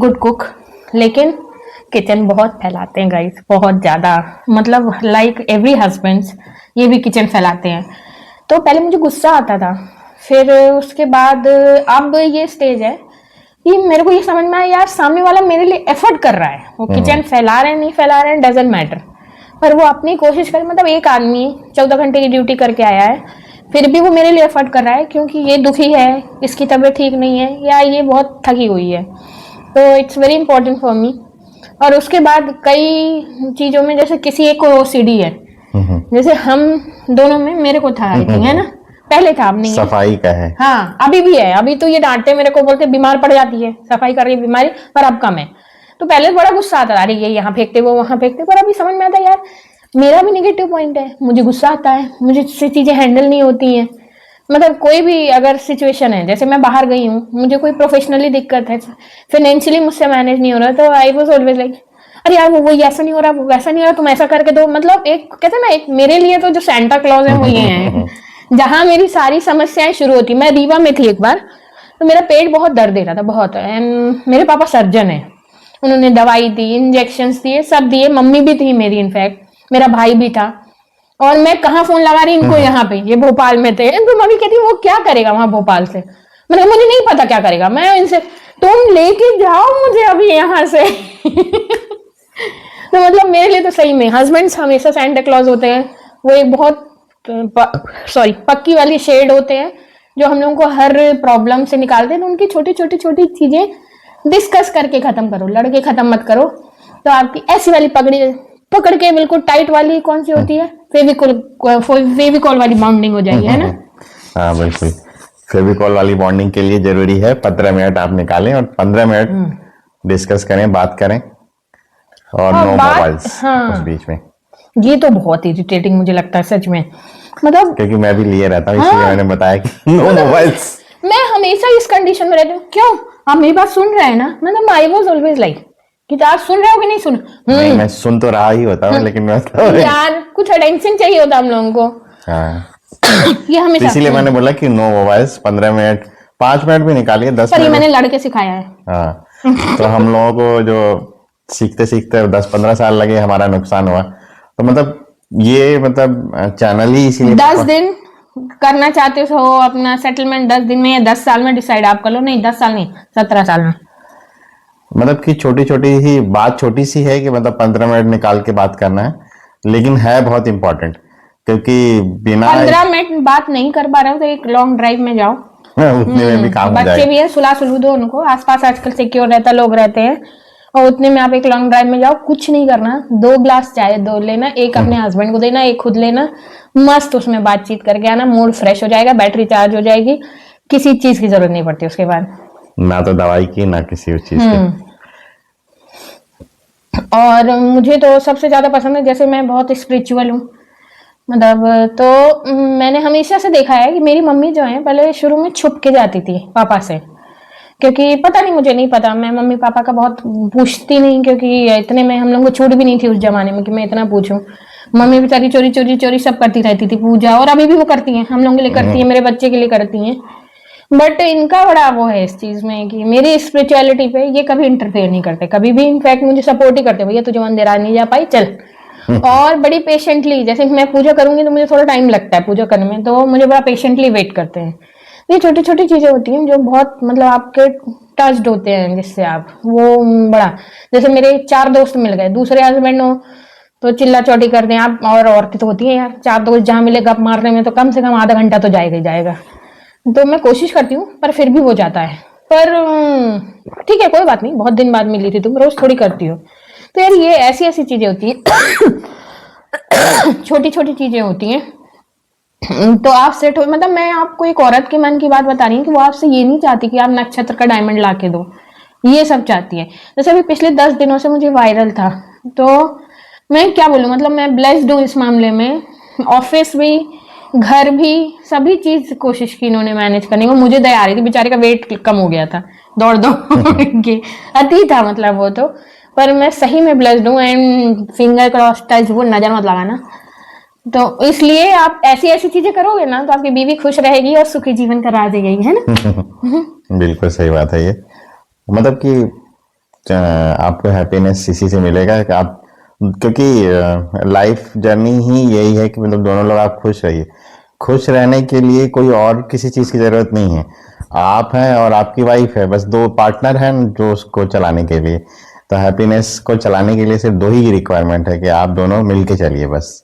Good cook, लेकिन kitchen बहुत फैलाते हैं गाइस, बहुत ज्यादा, मतलब लाइक एवरी हस्बैंड्स ये भी किचन फैलाते हैं। तो पहले मुझे गुस्सा आता था, फिर उसके बाद अब ये स्टेज है कि मेरे को ये समझ में आया यार सामने वाला मेरे लिए एफर्ट कर रहा है, वो किचन फैला रहे हैं नहीं फैला रहे हैं डजंट मैटर, पर वो अपनी कोशिश करे। मतलब एक आदमी 14 घंटे की ड्यूटी करके आया है, फिर भी वो मेरे लिए एफर्ट कर रहा है क्योंकि ये दुखी है, इसकी तबीयत ठीक नहीं है, या ये बहुत थकी हुई है। तो it's very important for me. और उसके बाद कई चीजों में, जैसे किसी एक को ओसीडी है, जैसे हम दोनों में, मेरे को था आई थिंक, है ना, पहले था, अब नहीं है। सफाई का है, हाँ अभी भी है। अभी तो ये डांटते मेरे को, बोलते बीमार पड़ जाती है सफाई कर रही है बीमारी, पर अब कम है। तो पहले बड़ा गुस्सा आता था, अरे ये यहाँ फेंकते वो वहां फेंकते, पर अभी समझ में आता है यार मेरा भी नेगेटिव पॉइंट है, मुझे गुस्सा आता है, मुझे से चीजें हैंडल नहीं होती हैं। मतलब कोई भी अगर सिचुएशन है, जैसे मैं बाहर गई हूँ, मुझे कोई प्रोफेशनली दिक्कत है, फाइनेंशियली मुझसे मैनेज नहीं हो रहा, तो आई वाज ऑलवेज लाइक अरे यार वो ऐसा नहीं हो रहा, वो वैसा नहीं हो रहा, तुम ऐसा करके दो। मतलब एक कहते हैं ना, एक मेरे लिए तो जो सेंटा क्लॉज है वो ये है जहां मेरी सारी समस्याएं शुरू होती। मैं रीवा में थी एक बार, तो मेरा पेट बहुत दर्द दे रहा था बहुत, एंड मेरे पापा सर्जन है, उन्होंने दवाई दी, इंजेक्शन दिए, सब दिए, मम्मी भी थी मेरी, इनफैक्ट मेरा भाई भी था। और मैं कहाँ फोन लगा रही इनको, यहाँ पे ये भोपाल में थे, तो मम्मी कहती वो क्या करेगा वहां भोपाल से, मतलब मुझे नहीं पता क्या करेगा, मैं इनसे तुम लेके जाओ मुझे अभी यहाँ से तो मतलब मेरे लिए तो सही में हस्बैंड्स हमेशा सैंटा क्लॉज होते हैं। वो एक बहुत पक्की वाली शेड होते हैं जो हम लोगों को हर प्रॉब्लम से निकालते हैं। तो उनकी छोटी छोटी छोटी चीजें डिस्कस करके खत्म करो, लड़के खत्म मत करो। तो आपकी ऐसी वाली पकड़ी पकड़ के बिल्कुल टाइट वाली कौन सी होती है, फेविकॉल वाली बॉन्डिंग हो जाएगी, है ना। हाँ बिल्कुल, फेविकॉल वाली बॉन्डिंग के लिए जरूरी है 15 मिनट आप निकालें और 15 मिनट डिस्कस करें, बात करें, और नो मोबाइल्स उस बीच में। ये तो बहुत इरिटेटिंग मुझे लगता है सच में, मतलब क्योंकि मैं भी लिए रहता हूँ, इसलिए मैंने बताया कि नो मोबाइल्स। मैं हमेशा इस कंडीशन में रहती हूँ। क्यों, आप मेरी बात सुन रहे हैं ना, मतलब आई वाज ऑलवेज लाइक कि आप सुन रहे हो कि नहीं सुन। नहीं, मैं सुन तो रहा ही होता हूँ, लेकिन यार कुछ अटेंशन चाहिए होता हम लोगों को। हाँ ये हमेशा, इसीलिए मैंने बोला कि नो मोबाइल्स 15 मिनट, 5 मिनट भी निकालिए, 10 पर ये मिनट। मैंने लड़के सिखाया है। हाँ तो हम लोगों को जो सीखते सीखते 10-15 साल लगे, हमारा नुकसान हुआ। तो मतलब ये मतलब चैनल ही इसीलिए 10 दिन करना चाहते हो अपना सेटलमेंट, 10 दिन में या 10 साल में डिसाइड आप कर लो। नहीं 10 साल नहीं, 17 साल में। मतलब कि छोटी छोटी ही बात, छोटी सी है कि मतलब 15 मिनट निकाल के बात करना है, लेकिन है बहुत इंपॉर्टेंट। क्योंकि बिना 15 मिनट बात नहीं कर पा रहे हो तो एक लॉन्ग ड्राइव में जाओ, उतने में भी काम हो बच्चे जाएगा। भी है, सुला सुलू दो उनको, आसपास आजकल सिक्योर रहता, लोग रहते हैं, और उतने में आप एक लॉन्ग ड्राइव में जाओ। कुछ नहीं करना, 2 ग्लास चाय दो लेना, एक अपने हस्बैंड को देना, एक खुद लेना, मस्त उसमें बातचीत करके आना, मूड फ्रेश हो जाएगा, बैटरी चार्ज हो जाएगी, किसी चीज की जरूरत नहीं पड़ती उसके बाद, ना तो दवाई की ना किसी चीज की। और मुझे तो सबसे ज्यादा पसंद है, जैसे मैं बहुत स्पिरिचुअल हूँ, मतलब तो मैंने हमेशा से देखा है कि मेरी मम्मी जो है पहले शुरू में छुप के जाती थी पापा से, क्योंकि पता नहीं, मुझे नहीं पता, मैं मम्मी पापा का बहुत पूछती नहीं, क्योंकि इतने में हम लोग को छूट भी नहीं थी उस जमाने में कि मैं इतना पूछूं। मम्मी बेचारी चोरी चोरी चोरी सब करती रहती थी पूजा, और अभी भी वो करती हैं, हम लोगों के लिए करती है, मेरे बच्चे के लिए करती हैं। बट इनका बड़ा वो है इस चीज में कि मेरी स्पिरिचुअलिटी पे ये कभी इंटरफेयर नहीं करते, कभी भी, इनफैक्ट मुझे सपोर्ट ही करते, भैया तुझे मंदिर आ नहीं जा पाई चल। और बड़ी पेशेंटली, जैसे मैं पूजा करूंगी तो मुझे थोड़ा टाइम लगता है पूजा करने में, तो मुझे बड़ा पेशेंटली वेट करते हैं। ये छोटी छोटी चीजें होती हैं जो बहुत मतलब आपके टच्ड होते हैं, जिससे आप वो बड़ा, जैसे मेरे 4 दोस्त मिल गए, दूसरे हस्बैंड हो तो चिल्ला चौटी कर दें आप, और औरतें तो होती हैं यार, 4 दोस्त जहां मिले गप मारने में तो कम से कम आधा घंटा तो जाएगा ही जाएगा। तो मैं कोशिश करती हूँ, पर फिर भी हो जाता है। पर ठीक है, कोई बात नहीं, बहुत दिन बाद मिली थी, तुम रोज थोड़ी करती हो। तो यार ये ऐसी ऐसी चीजें होती हैं छोटी छोटी चीजें होती हैं, तो आप सेट हो। मतलब मैं आपको एक औरत के मन की बात बता रही हूँ कि वो आपसे ये नहीं चाहती कि आप नक्षत्र का डायमंड ला के दो, ये सब चाहती है। जैसे अभी पिछले 10 दिनों से मुझे वायरल था, तो मैं क्या बोलूं, मतलब मैं ब्लेस्ड हूँ इस मामले में। ऑफिस भी, घर भी, सभी चीज कोशिश की इन्होंने मैनेज करने को। मुझे दया आ रही थी, बेचारे का वेट कम हो गया था दौड़ दौड़ के, अति था मतलब वो तो। पर मैं सही में ब्लेस्ड हूँ, एंड फिंगर क्रॉस, टच वो नजर मत लगाना। तो इसलिए आप ऐसी ऐसी चीजें करोगे ना तो आपकी बीवी खुश रहेगी और सुखी जीवन का राज देगी, है ना। बिल्कुल सही बात है ये। मतलब कि आपको हैप्पीनेस इसी से मिलेगा कि आप, क्योंकि लाइफ जर्नी ही यही है कि मतलब दोनों लोग आप खुश रहिए। खुश रहने के लिए कोई और किसी चीज की जरूरत नहीं है, आप हैं और आपकी वाइफ है, बस दो पार्टनर हैं जो उसको चलाने के लिए। तो हैप्पीनेस को चलाने के लिए सिर्फ दो ही रिक्वायरमेंट है कि आप दोनों मिलके चलिए बस।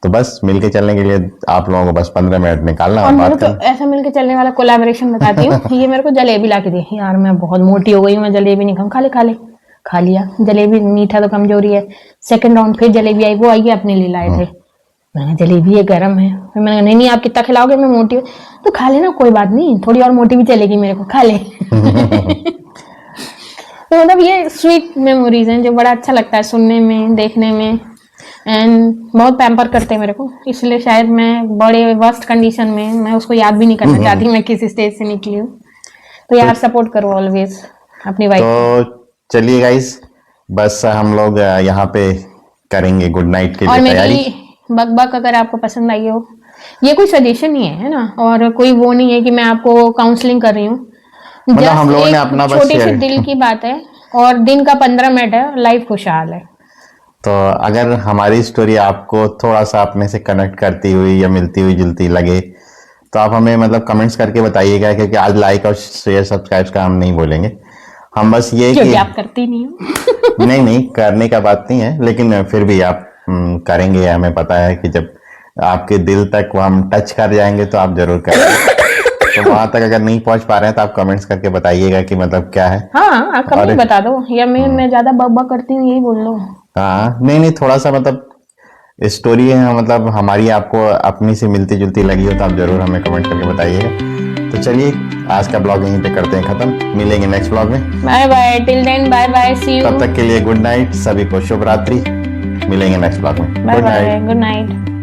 तो बस मिलके चलने के लिए आप लोगों को बस 15 मिनट निकालना और और मुझे बात तो करना। ऐसा मिलके चलने वाला कोलैबोरेशन बताती हूँ। ये मेरे को जलेबी ला के दी, यार मैं बहुत मोटी हो गई हूँ, मैं जलेबी नहीं खाऊं, खा ले खा ले, खा लिया जलेबी, मीठा तो कमजोरी है। सेकंड राउंड फिर जलेबी आई, वो आई अपने लिए लाए थे। मैंने कहा जलेबी ये गर्म है, फिर मैंने कहा नहीं नहीं आप कितना खिलाओगे, मैं मोटी हूँ। तो खा लेना, कोई बात नहीं, थोड़ी और मोटी भी चलेगी मेरे को, खा ले। तो मतलब ये स्वीट मेमोरीज हैं जो बड़ा अच्छा लगता है सुनने में, देखने में, एंड बहुत पैम्पर करते हैं मेरे को, इसलिए शायद मैं बड़े वर्स्ट कंडीशन में, मैं उसको याद भी नहीं करना चाहती मैं किस स्टेज से निकली हूँ। तो यार सपोर्ट करो ऑलवेज अपनी वाइफ को। तो चलिए गाइस, बस हम लोग यहाँ पे करेंगे गुड नाइट के और लिए तैयारी। मेरी बकबक अगर आपको पसंद आई हो, ये कोई सजेशन ही है ना, और कोई वो नहीं है कि मैं आपको काउंसलिंग कर रही हूँ, मतलब हम जस्ट लोगों ने एक अपना बस छोटी सी शेयर। दिल की बात है, और दिन का 15 मिनट है, लाइफ खुशहाल है। तो अगर हमारी स्टोरी आपको थोड़ा सा अपने से कनेक्ट करती हुई या मिलती हुई जुलती लगे तो आप हमें मतलब कमेंट्स करके बताइएगा, क्योंकि आज लाइक और शेयर सब्सक्राइब का हम नहीं बोलेंगे, हम बस ये कि क्योंकि आप करती नहीं हो। नहीं नहीं करने का बात नहीं है, लेकिन फिर भी आप करेंगे, हमें पता है कि जब आपके दिल तक वो हम टच कर जाएंगे तो आप जरूर करेंगे। तो वहां तक अगर नहीं पहुंच पा रहे हैं तो आप कमेंट्स करके बताइएगा कि मतलब क्या है। हाँ आप कमेंट और बता दो, या मैं ज्यादा बकबक करती हूँ यही बोल लो। हाँ नहीं नहीं, थोड़ा सा मतलब स्टोरी है, मतलब हमारी आपको अपनी से मिलती जुलती लगी हो तो आप जरूर हमें कमेंट करके बताइएगा। तो चलिए आज का ब्लॉग यहीं पे करते हैं खत्म, मिलेंगे नेक्स्ट ब्लॉग में। Bye bye, till then bye bye, see you, तब तक के लिए गुड नाइट, सभी को शुभ रात्रि, मिलेंगे नेक्स्ट ब्लॉग में। Bye good bye, night. Good night.